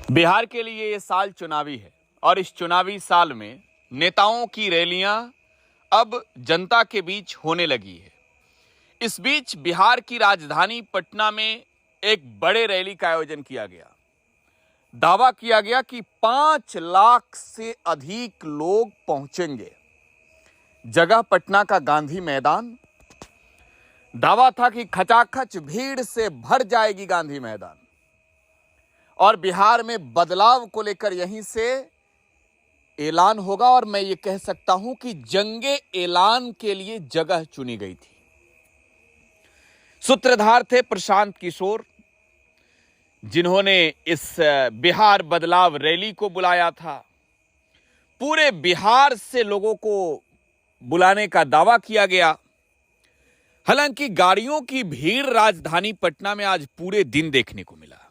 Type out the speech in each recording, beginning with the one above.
बिहार के लिए ये साल चुनावी है और इस चुनावी साल में नेताओं की रैलियां अब जनता के बीच होने लगी है। इस बीच बिहार की राजधानी पटना में एक बड़े रैली का आयोजन किया गया। दावा किया गया कि 5 लाख से अधिक लोग पहुंचेंगे। जगह पटना का गांधी मैदान। दावा था कि खचाखच भीड़ से भर जाएगी गांधी मैदान और बिहार में बदलाव को लेकर यहीं से ऐलान होगा। और मैं ये कह सकता हूं कि जंगे ऐलान के लिए जगह चुनी गई थी। सूत्रधार थे प्रशांत किशोर, जिन्होंने इस बिहार बदलाव रैली को बुलाया था। पूरे बिहार से लोगों को बुलाने का दावा किया गया। हालांकि गाड़ियों की भीड़ राजधानी पटना में आज पूरे दिन देखने को मिला।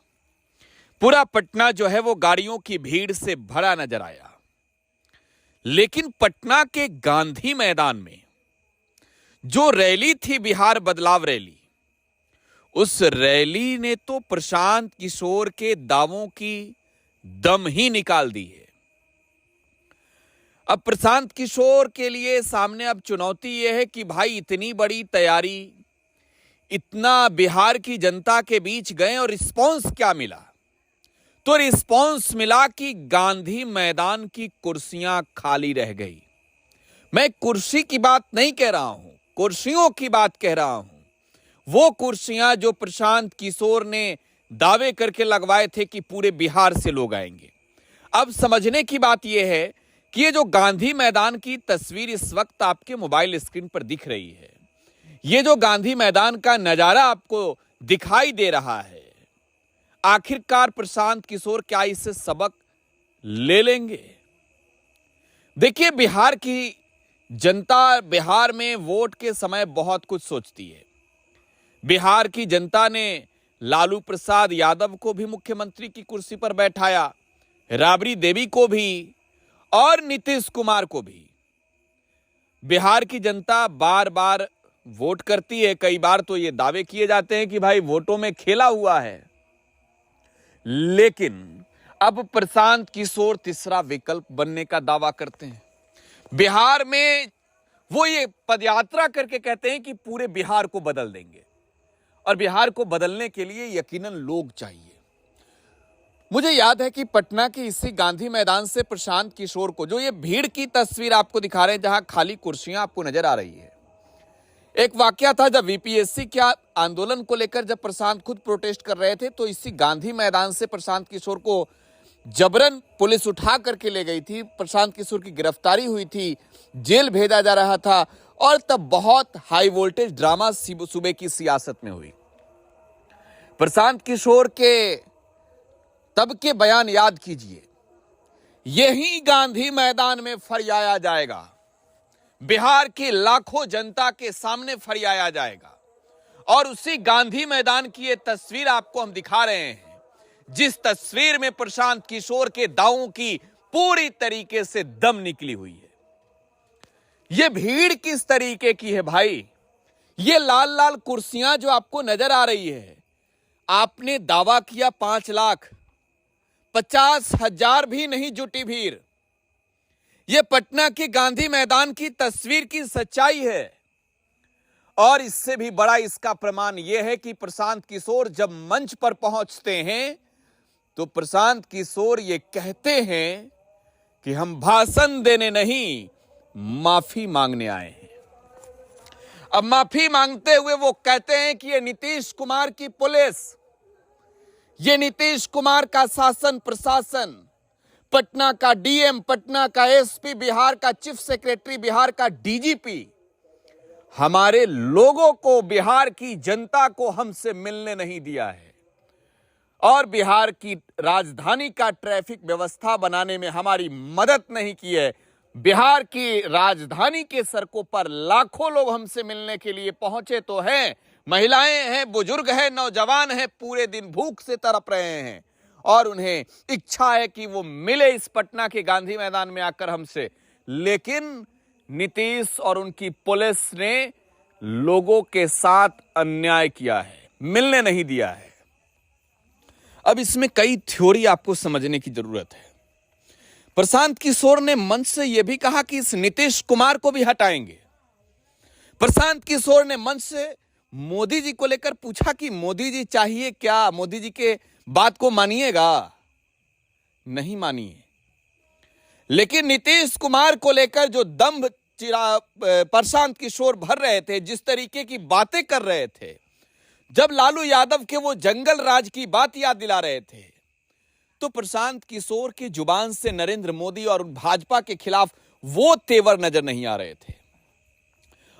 पूरा पटना जो है वो गाड़ियों की भीड़ से भरा नजर आया। लेकिन पटना के गांधी मैदान में जो रैली थी, बिहार बदलाव रैली, उस रैली ने तो प्रशांत किशोर के दावों की दम ही निकाल दी है। अब प्रशांत किशोर के लिए सामने अब चुनौती यह है कि भाई इतनी बड़ी तैयारी, इतना बिहार की जनता के बीच गए और रिस्पॉन्स क्या मिला? तो रिस्पॉन्स मिला कि गांधी मैदान की कुर्सियां खाली रह गई। मैं कुर्सी की बात नहीं कह रहा हूं, कुर्सियों की बात कह रहा हूं। वो कुर्सियां जो प्रशांत किशोर ने दावे करके लगवाए थे कि पूरे बिहार से लोग आएंगे। अब समझने की बात यह है कि ये जो गांधी मैदान की तस्वीर इस वक्त आपके मोबाइल स्क्रीन पर दिख रही है, ये जो गांधी मैदान का नजारा आपको दिखाई दे रहा है, आखिरकार प्रशांत किशोर क्या इससे सबक ले लेंगे? देखिए, बिहार की जनता बिहार में वोट के समय बहुत कुछ सोचती है। बिहार की जनता ने लालू प्रसाद यादव को भी मुख्यमंत्री की कुर्सी पर बैठाया, राबड़ी देवी को भी और नीतीश कुमार को भी। बिहार की जनता बार बार वोट करती है। कई बार तो ये दावे किए जाते हैं कि भाई वोटों में खेला हुआ है। लेकिन अब प्रशांत किशोर तीसरा विकल्प बनने का दावा करते हैं। बिहार में वो ये पदयात्रा करके कहते हैं कि पूरे बिहार को बदल देंगे और बिहार को बदलने के लिए यकीनन लोग चाहिए। मुझे याद है कि पटना के इसी गांधी मैदान से प्रशांत किशोर को, जो ये भीड़ की तस्वीर आपको दिखा रहे हैं जहां खाली कुर्सियां आपको नजर आ रही है, एक वाकया था जब वीपीएससी के आंदोलन को लेकर जब प्रशांत खुद प्रोटेस्ट कर रहे थे, तो इसी गांधी मैदान से प्रशांत किशोर को जबरन पुलिस उठा करके ले गई थी। प्रशांत किशोर की गिरफ्तारी हुई थी, जेल भेजा जा रहा था और तब बहुत हाई वोल्टेज ड्रामा सूबे की सियासत में हुई। प्रशांत किशोर के तब के बयान याद कीजिए। यही गांधी मैदान में फरियाया जाएगा, बिहार की लाखों जनता के सामने फरियाया जाएगा। और उसी गांधी मैदान की ये तस्वीर आपको हम दिखा रहे हैं, जिस तस्वीर में प्रशांत किशोर के दावों की पूरी तरीके से दम निकली हुई है। ये भीड़ किस तरीके की है भाई? ये लाल लाल कुर्सियां जो आपको नजर आ रही है, आपने दावा किया 5 लाख, 50,000 भी नहीं जुटी भीड़। यह पटना के गांधी मैदान की तस्वीर की सच्चाई है। और इससे भी बड़ा इसका प्रमाण यह है कि प्रशांत किशोर जब मंच पर पहुंचते हैं तो प्रशांत किशोर ये कहते हैं कि हम भाषण देने नहीं, माफी मांगने आए हैं। अब माफी मांगते हुए वो कहते हैं कि ये नीतीश कुमार की पुलिस, ये नीतीश कुमार का शासन प्रशासन, पटना का डीएम, पटना का एसपी, बिहार का चीफ सेक्रेटरी, बिहार का डीजीपी, हमारे लोगों को, बिहार की जनता को हमसे मिलने नहीं दिया है और बिहार की राजधानी का ट्रैफिक व्यवस्था बनाने में हमारी मदद नहीं की है। बिहार की राजधानी के सड़कों पर लाखों लोग हमसे मिलने के लिए पहुंचे तो हैं, महिलाएं हैं, बुजुर्ग हैं, नौजवान हैं, पूरे दिन भूख से तड़प रहे हैं और उन्हें इच्छा है कि वो मिले इस पटना के गांधी मैदान में आकर हमसे। लेकिन नीतीश और उनकी पुलिस ने लोगों के साथ अन्याय किया है, मिलने नहीं दिया है। अब इसमें कई थ्योरी आपको समझने की जरूरत है। प्रशांत किशोर ने मंच से यह भी कहा कि इस नीतीश कुमार को भी हटाएंगे। प्रशांत किशोर ने मंच से मोदी जी को लेकर पूछा कि मोदी जी चाहिए क्या, मोदी जी के बात को मानिएगा? नहीं मानिए। लेकिन नीतीश कुमार को लेकर जो दम्भ प्रशांत किशोर भर रहे थे, जिस तरीके की बातें कर रहे थे, जब लालू यादव के वो जंगल राज की बात याद दिला रहे थे, तो प्रशांत किशोर की जुबान से नरेंद्र मोदी और भाजपा के खिलाफ वो तेवर नजर नहीं आ रहे थे।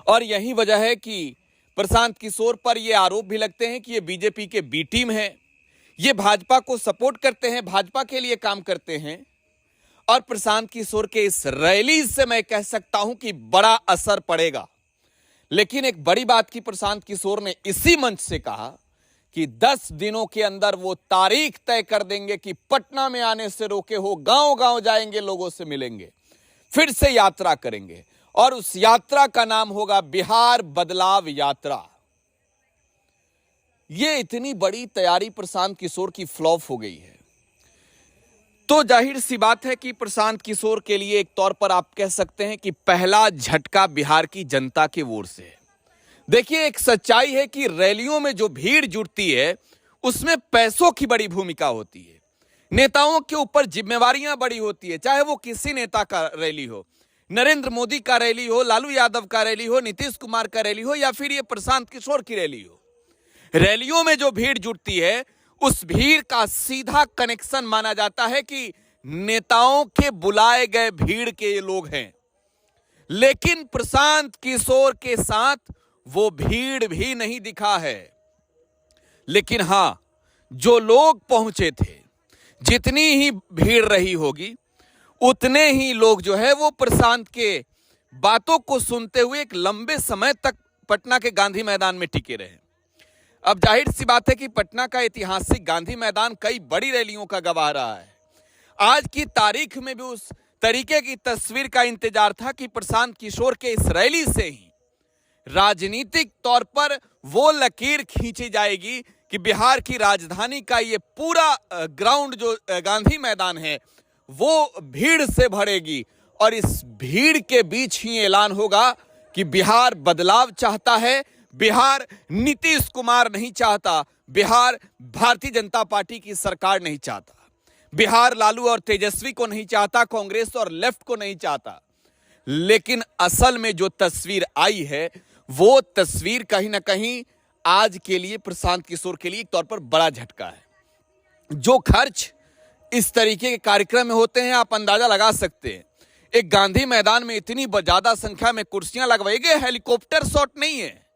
और यही वजह है कि प्रशांत किशोर पर ये आरोप भी लगते हैं कि ये बीजेपी के बी टीम है, ये भाजपा को सपोर्ट करते हैं, भाजपा के लिए काम करते हैं। और प्रशांत किशोर के इस रैली से मैं कह सकता हूं कि बड़ा असर पड़ेगा। लेकिन एक बड़ी बात की प्रशांत किशोर ने इसी मंच से कहा कि 10 दिनों के अंदर वो तारीख तय कर देंगे कि पटना में आने से रोके हो, गांव गांव जाएंगे, लोगों से मिलेंगे, फिर से यात्रा करेंगे और उस यात्रा का नाम होगा बिहार बदलाव यात्रा। ये इतनी बड़ी तैयारी प्रशांत किशोर की फ्लॉप हो गई है, तो जाहिर सी बात है कि प्रशांत किशोर के लिए एक तौर पर आप कह सकते हैं कि पहला झटका बिहार की जनता की ओर से है। देखिए, एक सच्चाई है कि रैलियों में जो भीड़ जुटती है उसमें पैसों की बड़ी भूमिका होती है, नेताओं के ऊपर जिम्मेवारियां बड़ी होती है, चाहे वो किसी नेता का रैली हो, नरेंद्र मोदी का रैली हो, लालू यादव का रैली हो, नीतीश कुमार का रैली हो, या फिर ये प्रशांत किशोर की रैली हो। रैलियों में जो भीड़ जुटती है उस भीड़ का सीधा कनेक्शन माना जाता है कि नेताओं के बुलाए गए भीड़ के ये लोग हैं। लेकिन प्रशांत किशोर के साथ वो भीड़ भी नहीं दिखा है। लेकिन हां, जो लोग पहुंचे थे, जितनी ही भीड़ रही होगी, उतने ही लोग जो है वो प्रशांत के बातों को सुनते हुए एक लंबे समय तक पटना के गांधी मैदान में टिके रहे। अब जाहिर सी बात है कि पटना का ऐतिहासिक गांधी मैदान कई बड़ी रैलियों का गवाह रहा है। आज की तारीख में भी उस तरीके की तस्वीर का इंतजार था कि प्रशांत किशोर के इस रैली से ही राजनीतिक तौर पर वो लकीर खींची जाएगी कि बिहार की राजधानी का ये पूरा ग्राउंड जो गांधी मैदान है वो भीड़ से भरेगी और इस भीड़ के बीच ही ऐलान होगा कि बिहार बदलाव चाहता है, बिहार नीतीश कुमार नहीं चाहता, बिहार भारतीय जनता पार्टी की सरकार नहीं चाहता, बिहार लालू और तेजस्वी को नहीं चाहता, कांग्रेस और लेफ्ट को नहीं चाहता। लेकिन असल में जो तस्वीर आई है वो तस्वीर कहीं ना कहीं आज के लिए प्रशांत किशोर के लिए एक तौर पर बड़ा झटका है। जो खर्च इस तरीके के कार्यक्रम में होते हैं आप अंदाजा लगा सकते हैं। एक गांधी मैदान में इतनी ज्यादा संख्या में कुर्सियां लगवाई गई, हेलीकॉप्टर शॉट नहीं है,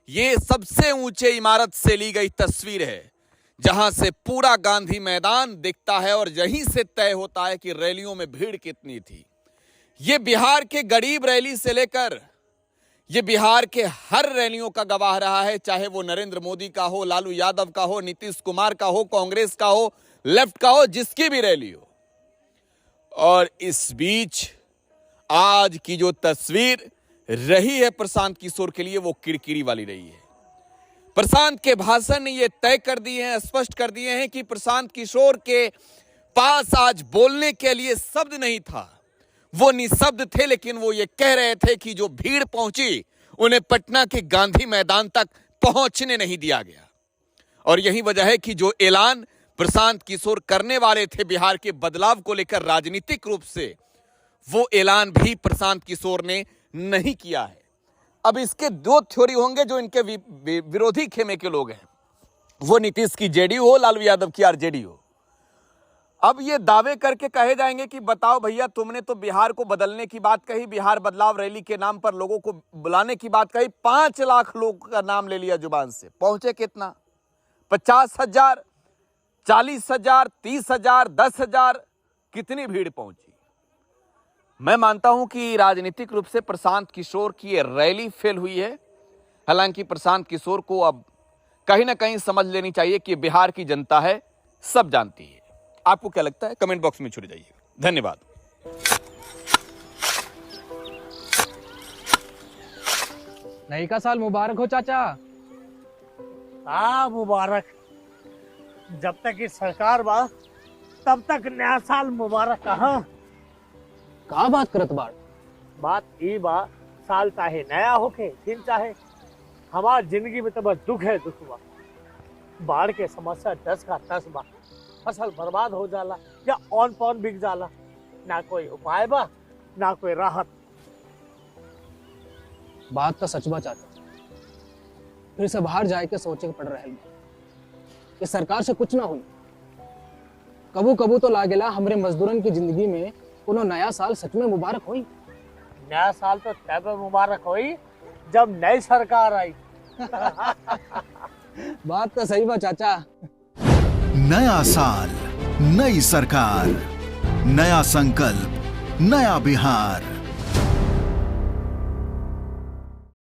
ये सबसे ऊंचे इमारत से ली गई तस्वीर है जहां से पूरा गांधी मैदान दिखता है और यहीं से तय होता है कि रैलियों में भीड़ कितनी थी। ये बिहार के गरीब रैली से लेकर ये बिहार के हर रैलियों का गवाह रहा है, चाहे वो नरेंद्र मोदी का हो, लालू यादव का हो, नीतीश कुमार का हो, कांग्रेस का हो, लेफ्ट का हो, जिसकी भी रैली हो। और इस बीच आज की जो तस्वीर रही है प्रशांत किशोर के लिए वो किरकिरी वाली रही है। प्रशांत के भाषण ने ये तय कर दिए हैं, स्पष्ट कर दिए हैं कि प्रशांत किशोर के पास आज बोलने के लिए शब्द नहीं था, वो निशब्द थे, लेकिन वो ये कह रहे थे कि जो भीड़ पहुंची उन्हें पटना के गांधी मैदान तक पहुंचने नहीं दिया गया। और यही वजह है कि जो ऐलान प्रशांत किशोर करने वाले थे बिहार के बदलाव को लेकर राजनीतिक रूप से, वो ऐलान भी प्रशांत किशोर ने नहीं किया है। अब इसके दो थ्योरी होंगे जो इनके विरोधी खेमे के लोग हैं, वो नीतीश की जेडीयू हो, लालू यादव की आरजेडी हो। अब ये दावे करके कहे जाएंगे कि बताओ भैया, तुमने तो बिहार को बदलने की बात कही, बिहार बदलाव रैली के नाम पर लोगों को बुलाने की बात कही, 5 लाख लोग का नाम ले लिया जुबान से, पहुंचे कितना? 50,000, 40,000, 30,000, 10,000, कितनी भीड़ पहुंची? मैं मानता हूं कि राजनीतिक रूप से प्रशांत किशोर की ये रैली फेल हुई है। हालांकि प्रशांत किशोर को अब कहीं ना कहीं समझ लेनी चाहिए कि बिहार की जनता है, सब जानती है। आपको क्या लगता है? कमेंट बॉक्स में छुड़ जाइएगा। धन्यवाद। नई का साल मुबारक हो चाचा। हाँ मुबारक। जब तक ये सरकार बा तब तक नया साल मुबारक कहाँ। का बात करत बाड़? बात ई बा, साल चाहे नया होके दिन चाहे, हमार जिंदगी में तो बस दुख है, दुख बा। बाढ़ के समस्या 10 का 10 बा। फसल बर्बाद हो जाला या ऑन पॉन बिक जाला, ना कोई उपाय बा ना कोई राहत। बात तो सच बा चाचा, फिर से बाहर जाए के सोचे के पड़ रहे बा कि सरकार से कुछ ना हुई। कबू कबू तो लागेला हमरे मजदूरन की जिंदगी में कोनो नया साल सच में मुबारक होई। नया साल तो तब मुबारक होई जब नई सरकार आई। बात तो सही बा चाचा। नया साल, नई सरकार, नया संकल्प, नया बिहार।